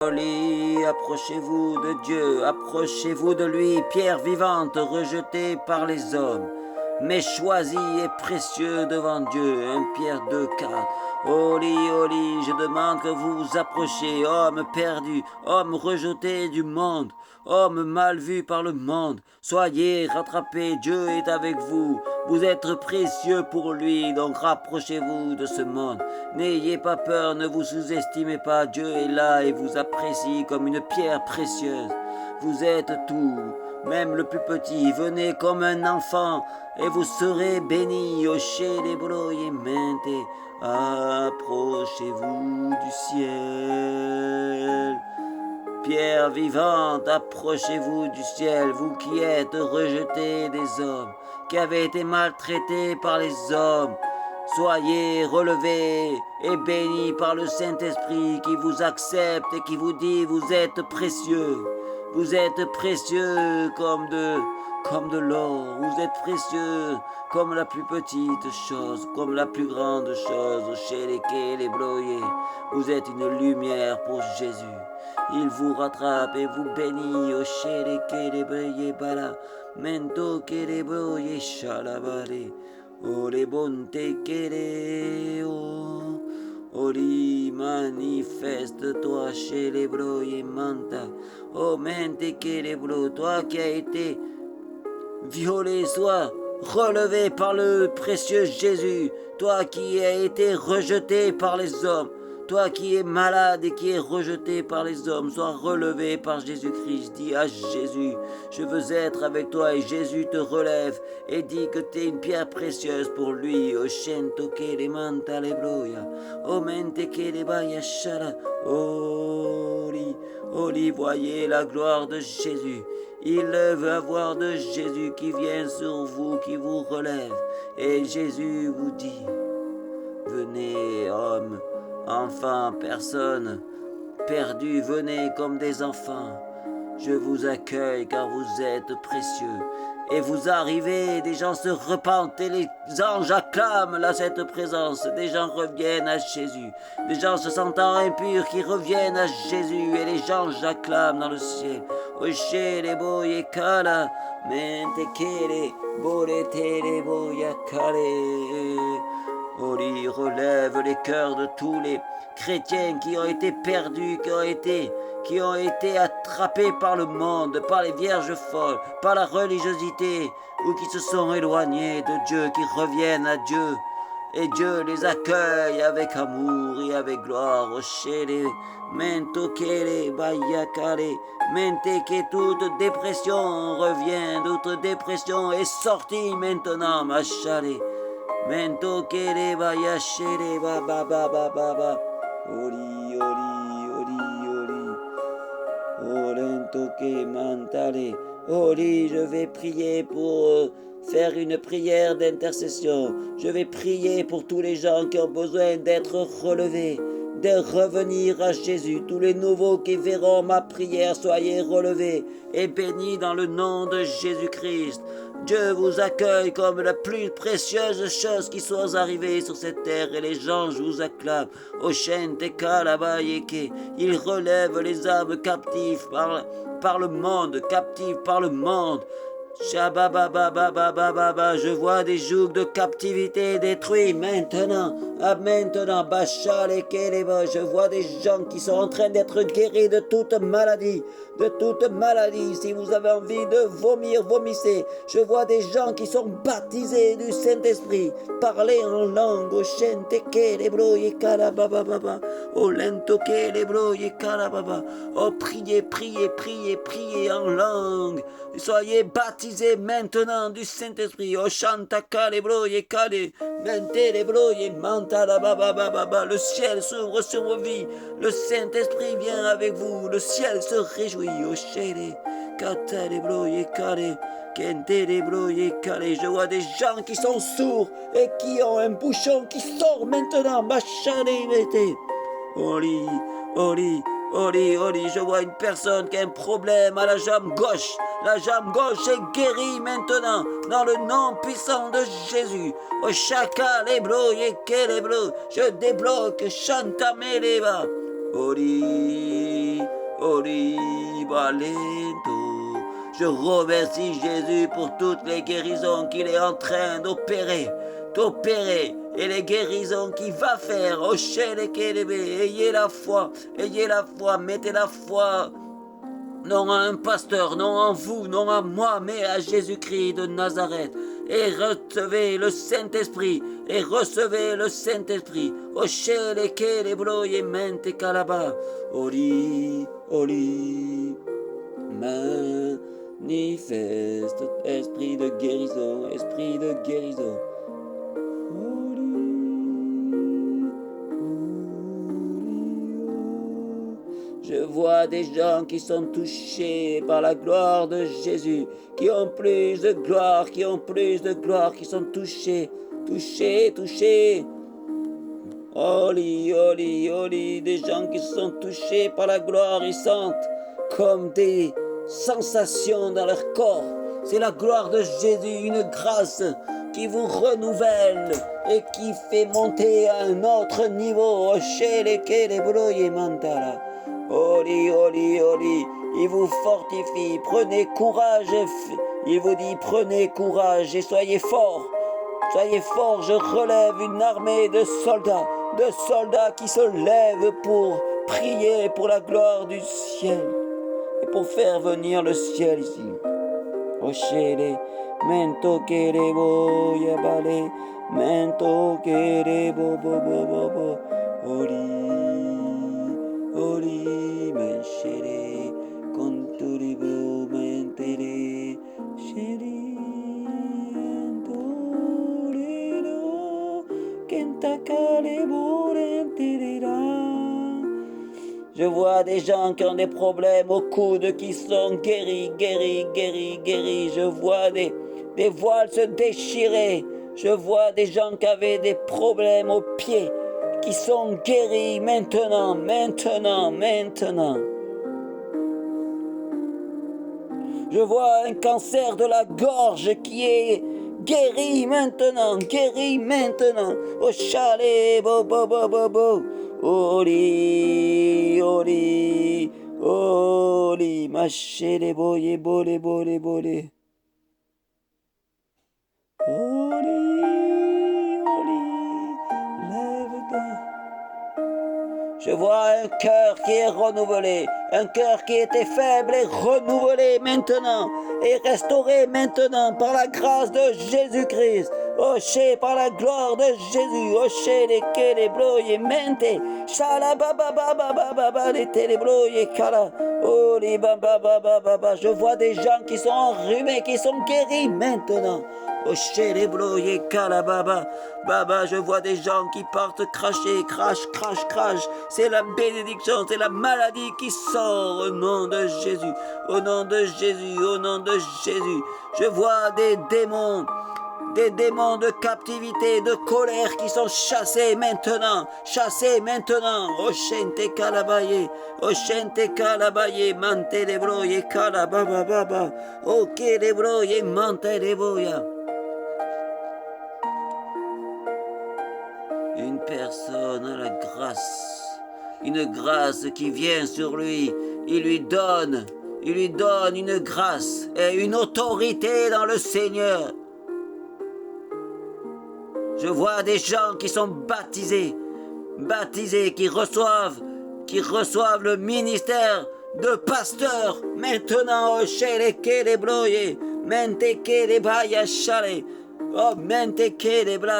Approchez-vous de Dieu, approchez-vous de lui, pierre vivante rejetée par les hommes, mais choisie et précieux devant Dieu. 1 Pierre 2,4. Oli, je demande que vous vous approchiez, homme perdu, homme rejeté du monde, homme mal vu par le monde. Soyez rattrapés, Dieu est avec vous. Vous êtes précieux pour lui, donc rapprochez-vous de ce monde. N'ayez pas peur, ne vous sous-estimez pas, Dieu est là et vous apprécie comme une pierre précieuse. Vous êtes tout, même le plus petit. Venez comme un enfant et vous serez bénis. Hochez les bras et mente. Approchez-vous du ciel. Pierre vivante, approchez-vous du ciel, vous qui êtes rejetés des hommes, qui avez été maltraités par les hommes. Soyez relevés et bénis par le Saint-Esprit qui vous accepte et qui vous dit vous êtes précieux. Vous êtes précieux comme de l'or. Vous êtes précieux comme la plus petite chose, comme la plus grande chose. Chez les quais, les bloyés. Vous êtes une lumière pour Jésus. Il vous rattrape et vous bénit. Chez les quais, les bloyés, bala. Mento que les bloyés, chalabale. Oh les bontes que les oh. Ori, manifeste-toi chez les bloyés, manta. Oh, mente que les bloyés, toi qui as été violé, sois relevé par le précieux Jésus. Toi qui as été rejeté par les hommes. Toi qui es malade et qui es rejeté par les hommes, sois relevé par Jésus-Christ. Dis à Jésus, je veux être avec toi, et Jésus te relève et dit que tu es une pierre précieuse pour lui. O cento que le manta le broya, o mente que le baya shala, Oli, voyez la gloire de Jésus. Il veut avoir de Jésus qui vient sur vous, qui vous relève. Et Jésus vous dit, venez hommes, enfants, personnes perdues, venez comme des enfants. Je vous accueille car vous êtes précieux. Et vous arrivez, des gens se repentent et les anges acclament là cette présence. Des gens reviennent à Jésus. Des gens se sentant impurs qui reviennent à Jésus et les anges acclament dans le ciel. Oshele boye kala, mente kere, bore tere boya kale. Oli relève les cœurs de tous les chrétiens qui ont été perdus, qui ont été attrapés par le monde, par les vierges folles, par la religiosité, ou qui se sont éloignés de Dieu, qui reviennent à Dieu. Et Dieu les accueille avec amour et avec gloire. Oshele, mento kere, bayakare, mente que toute dépression revient, toute dépression est sortie maintenant, machale. Mento kere, bayashere, ba ba ba ba ba ba. Oli, Olento que mantale. Oli, je vais prier pour faire une prière d'intercession. Je vais prier pour tous les gens qui ont besoin d'être relevés, de revenir à Jésus. Tous les nouveaux qui verront ma prière, soyez relevés et bénis dans le nom de Jésus-Christ. Dieu vous accueille comme la plus précieuse chose qui soit arrivée sur cette terre et les anges vous acclament. Oshente kalabayeke, il relève les âmes captives par le monde, captives par le monde. Shabababababababa, je vois des jougs de captivité détruits maintenant, Bachal et Keleba, je vois des gens qui sont en train d'être guéris de toute maladie, si vous avez envie de vomir, vomissez, je vois des gens qui sont baptisés du Saint-Esprit, parler en langue, Oshente Kelebro et Kalabababa, O lento Kelebro et Kalababa, oh priez en langue, soyez baptisés maintenant du Saint-Esprit. Oh chanta kale broye kale, mente les broye manta la baba baba. Le ciel s'ouvre sur vos vies. Le Saint-Esprit vient avec vous. Le ciel se réjouit. Oh chéri, kata les broye kale, kente les broye kale. Je vois des gens qui sont sourds et qui ont un bouchon qui sort maintenant. Machale mete. Oli, je vois une personne qui a un problème à la jambe gauche. La jambe gauche est guérie maintenant dans le nom puissant de Jésus. O chaka leblo yeke leblo, je débloque chanta meleva. Oli, Oli Balento. Je remercie Jésus pour toutes les guérisons qu'il est en train d'opérer, et les guérisons qu'il va faire. Ayez la foi, mettez la foi. Non à un pasteur, non en vous, non à moi, mais à Jésus-Christ de Nazareth. Et recevez le Saint-Esprit, Oshele kele broye mente kalaba. Oli, manifeste, esprit de guérison. Je vois des gens qui sont touchés par la gloire de Jésus, qui ont plus de gloire, qui sont touchés. Oli, des gens qui sont touchés par la gloire, ils sentent comme des sensations dans leur corps. C'est la gloire de Jésus, une grâce qui vous renouvelle et qui fait monter à un autre niveau. Oli, il vous fortifie, prenez courage, il vous dit prenez courage et soyez forts, je relève une armée de soldats qui se lèvent pour prier pour la gloire du ciel et pour faire venir le ciel ici. Oshele, mento que le voy a valer, mento que le bo, Oli, menchele, con tu libo, mentere, sheri, entolero, kentakale, borenterera. Je vois des gens qui ont des problèmes au coude qui sont guéris. Je vois des voiles se déchirer. Je vois des gens qui avaient des problèmes aux pieds qui sont guéris maintenant. Je vois un cancer de la gorge qui est guéri maintenant. Au chalet, bo. Oli, mâchez boye, bolé. Oli, lève-toi. Je vois un cœur qui est renouvelé, un cœur qui était faible est renouvelé maintenant, et restauré maintenant par la grâce de Jésus-Christ. Oché par la gloire de Jésus, oché les kelebloye mente, shala baba les telebloye kala, oh les baba. Je vois des gens qui sont enrhumés, qui sont guéris maintenant. Oché les bloye kala baba, je vois des gens qui partent cracher, crash. C'est la bénédiction, c'est la maladie qui sort au nom de Jésus, au nom de Jésus. Je vois des démons de captivité, de colère qui sont chassés maintenant. Oshente kalabaye, mante lebroye kalababa, ok lebroye mante leboya. Une personne a la grâce, une grâce qui vient sur lui, il lui donne une grâce et une autorité dans le Seigneur. Je vois des gens qui sont baptisés, qui reçoivent le ministère de pasteur. Maintenant,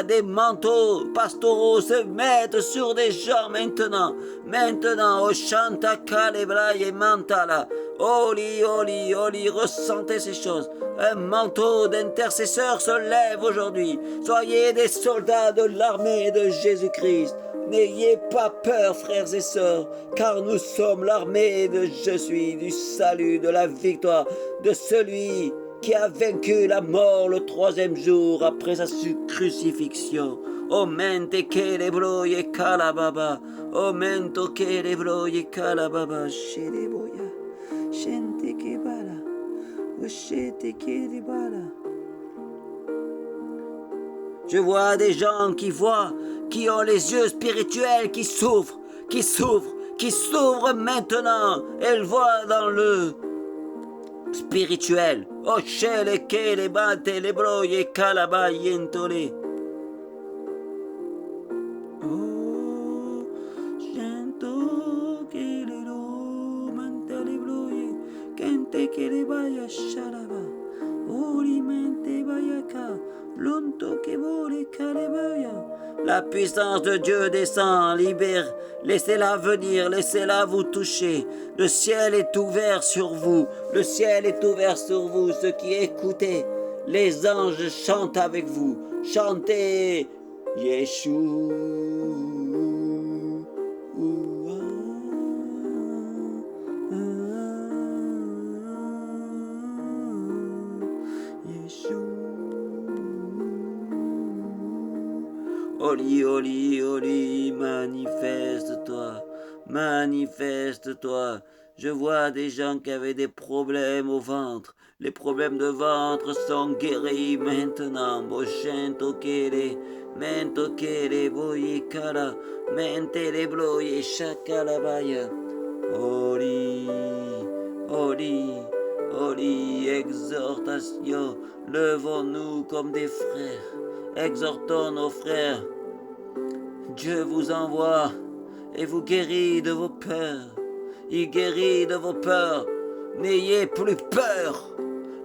des manteaux pastoraux se mettent sur des gens maintenant, au chanta calebra et mantala. Oli, ressentez ces choses. Un manteau d'intercesseur se lève aujourd'hui. Soyez des soldats de l'armée de Jésus-Christ. N'ayez pas peur, frères et sœurs, car nous sommes l'armée de Je suis, du salut, de la victoire, de celui qui a vaincu la mort le troisième jour après sa crucifixion. Omente kelebroye kalababa, omento kelebroye kalababa, sheleboya, shente kebala, oshete kelebala. Je vois des gens qui ont les yeux spirituels qui s'ouvrent, qui s'ouvre maintenant. Elle voit dans le spirituel. Oshele kele bate le broye kalaba yentole. Oh, shento kele ro mantale broye kente kele baya shalaba. Ori mente bayaka lonto ke bore kalebaya. La puissance de Dieu descend, libère, laissez-la venir, laissez-la vous toucher. Le ciel est ouvert sur vous, le ciel est ouvert sur vous, ceux qui écoutez. Les anges chantent avec vous, chantez Yeshua. Oli, Oli, Oli, manifeste-toi, manifeste-toi. Je vois des gens qui avaient des problèmes au ventre. Les problèmes de ventre sont guéris maintenant. Boshento kere, mento kere, boye kala, mentele bloye shakalabaya. Oli, Oli, Oli, exhortation. Levons-nous comme des frères. Exhortons nos frères. Dieu vous envoie et vous guérit de vos peurs. Il guérit de vos peurs. N'ayez plus peur.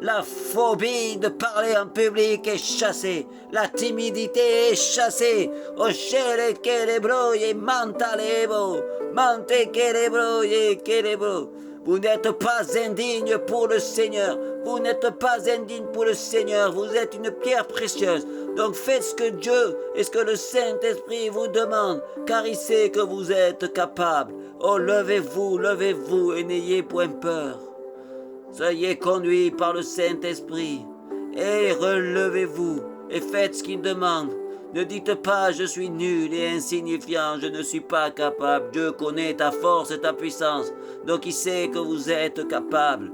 La phobie de parler en public est chassée. La timidité est chassée. Oshere kelebroye mantalebo. Mante kelebroye kelebro. Vous n'êtes pas indigne pour le Seigneur. Vous n'êtes pas indigne pour le Seigneur. Vous êtes une pierre précieuse. Donc faites ce que Dieu et ce que le Saint-Esprit vous demande, car il sait que vous êtes capable. Oh, levez-vous, levez-vous et n'ayez point peur. Soyez conduits par le Saint-Esprit et relevez-vous et faites ce qu'il demande. Ne dites pas je suis nul et insignifiant, je ne suis pas capable. Dieu connaît ta force et ta puissance, donc il sait que vous êtes capable.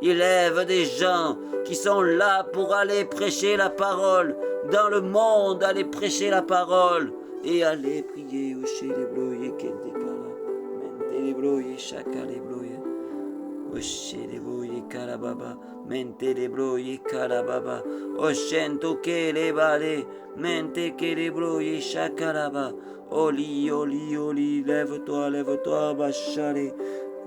Il lève des gens qui sont là pour aller prêcher la parole dans le monde, aller prêcher la parole et aller prier. Kalababa, mente le broye kalababa, oshento ke le bale, mente ke le broye shakalaba, oli, oli, oli, lève-toi, lève-toi, bachale,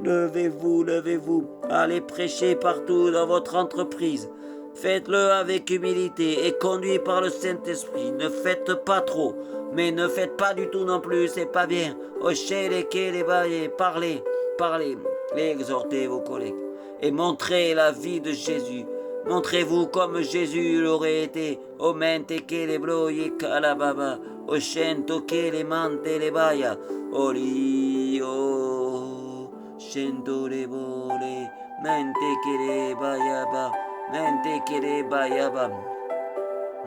levez-vous, levez-vous, allez prêcher partout dans votre entreprise, faites-le avec humilité et conduit par le Saint-Esprit, ne faites pas trop, mais ne faites pas du tout non plus, c'est pas bien, oshele ke le bale, parlez, parlez, exhortez vos collègues. Et montrez la vie de Jésus. Montrez-vous comme Jésus l'aurait été. O mente que le broye calababa. O shento que le mante le baya. Oli o shento le bole. Mente que le bayaba. Mente que le bayaba.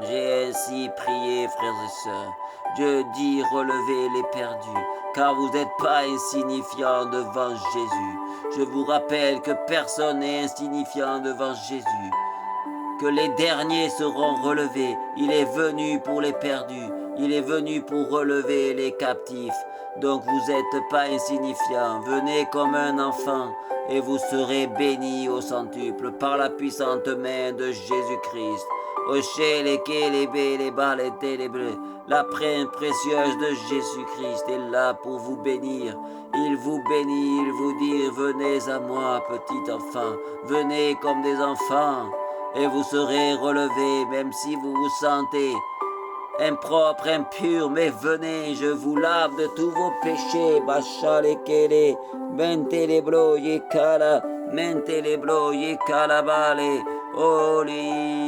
J'ai ainsi prié, frères et sœurs. Dieu dit relevez les perdus, car vous n'êtes pas insignifiants devant Jésus. Je vous rappelle que personne n'est insignifiant devant Jésus, que les derniers seront relevés. Il est venu pour les perdus, il est venu pour relever les captifs. Donc vous n'êtes pas insignifiants, venez comme un enfant et vous serez bénis au centuple par la puissante main de Jésus-Christ. La prême précieuse de Jésus-Christ est là pour vous bénir. Il vous bénit, il vous dit, venez à moi, petit enfant, venez comme des enfants, et vous serez relevés, même si vous vous sentez impropre, impur, mais venez, je vous lave de tous vos péchés. Bachalekele, menteleblo yekala, menteleblo yekalabale, oli.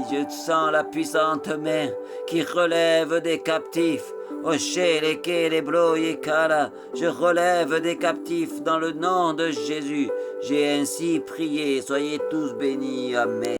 Je sens la puissante main qui relève des captifs. Oshelekele yekala, je relève des captifs dans le nom de Jésus. J'ai ainsi prié, soyez tous bénis, amen.